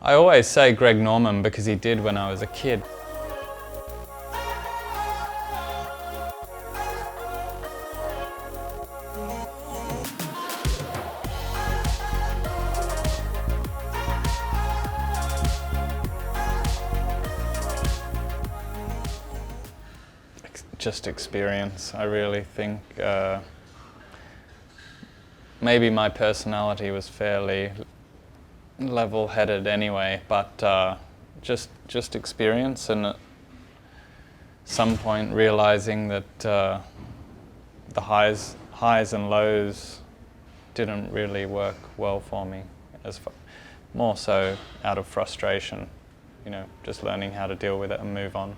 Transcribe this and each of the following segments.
I always say Greg Norman because he did when I was a kid. Just experience, I really think. Maybe my personality was fairly level-headed anyway, but just experience, and at some point realizing that the highs and lows didn't really work well for me, more so out of frustration, just learning how to deal with it and move on.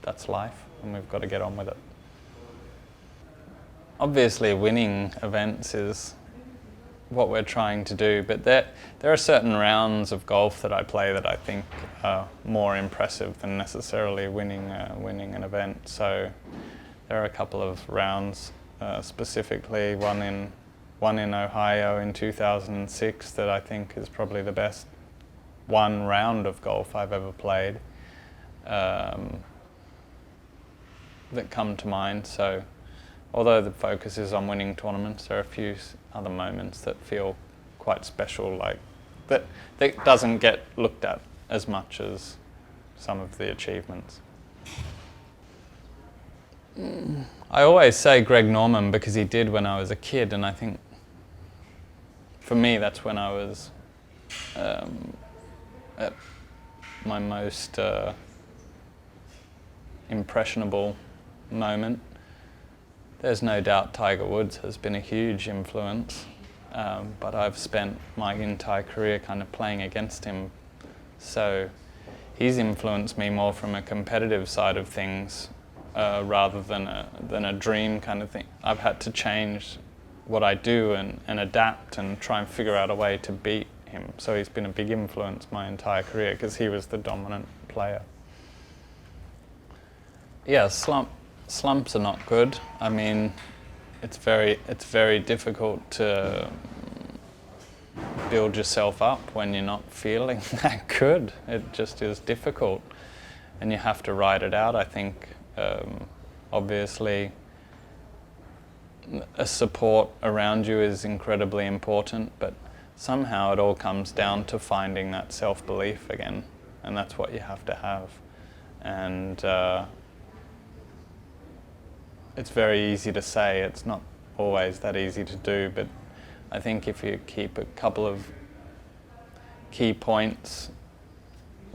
That's life, and we've got to get on with it. Obviously, winning events is what we're trying to do, but there are certain rounds of golf that I play that I think are more impressive than necessarily winning an event. So there are a couple of rounds, specifically one in Ohio in 2006 that I think is probably the best one round of golf I've ever played, that come to mind. So although the focus is on winning tournaments, there are a few other moments that feel quite special, like that doesn't get looked at as much as some of the achievements. I always say Greg Norman because he did when I was a kid, and I think for me that's when I was at my most impressionable moment. There's no doubt Tiger Woods has been a huge influence, but I've spent my entire career kind of playing against him, so he's influenced me more from a competitive side of things rather than a dream kind of thing. I've had to change what I do and adapt and try and figure out a way to beat him, so he's been a big influence my entire career because he was the dominant player. Yeah, slumps are not good. I mean, it's very difficult to build yourself up when you're not feeling that good. It just is difficult, and you have to ride it out. I think obviously a support around you is incredibly important, but somehow it all comes down to finding that self-belief again, and that's what you have to have. And it's very easy to say, it's not always that easy to do, but I think if you keep a couple of key points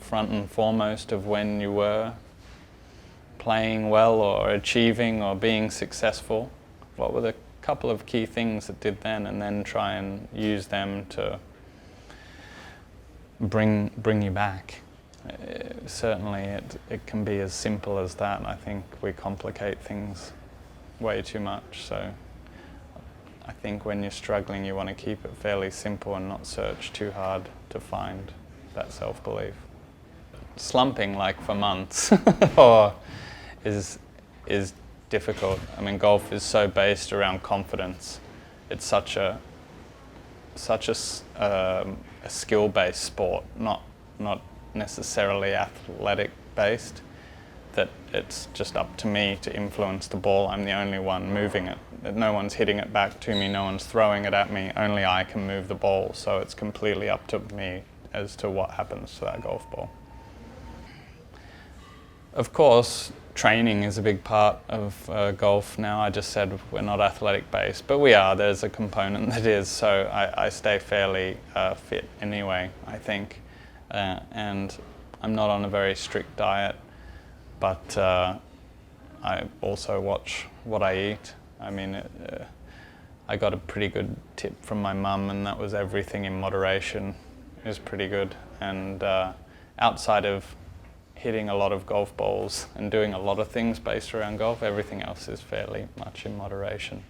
front and foremost of when you were playing well or achieving or being successful, what were the couple of key things that did then, and then try and use them to bring you back. Certainly it can be as simple as that. I think we complicate things way too much, so I think when you're struggling you want to keep it fairly simple and not search too hard to find that self-belief. Slumping like for months is difficult. I mean, golf is so based around confidence. It's such a skill-based sport, not necessarily athletic-based, that it's just up to me to influence the ball. I'm the only one moving it. No one's hitting it back to me, no one's throwing it at me, only I can move the ball, so it's completely up to me as to what happens to that golf ball. Of course, training is a big part of golf now. I just said we're not athletic-based, but we are. There's a component that is, so I stay fairly fit anyway, I think. And I'm not on a very strict diet, but I also watch what I eat. I mean, I got a pretty good tip from my mum, and that was everything in moderation is pretty good. And outside of hitting a lot of golf balls and doing a lot of things based around golf, everything else is fairly much in moderation.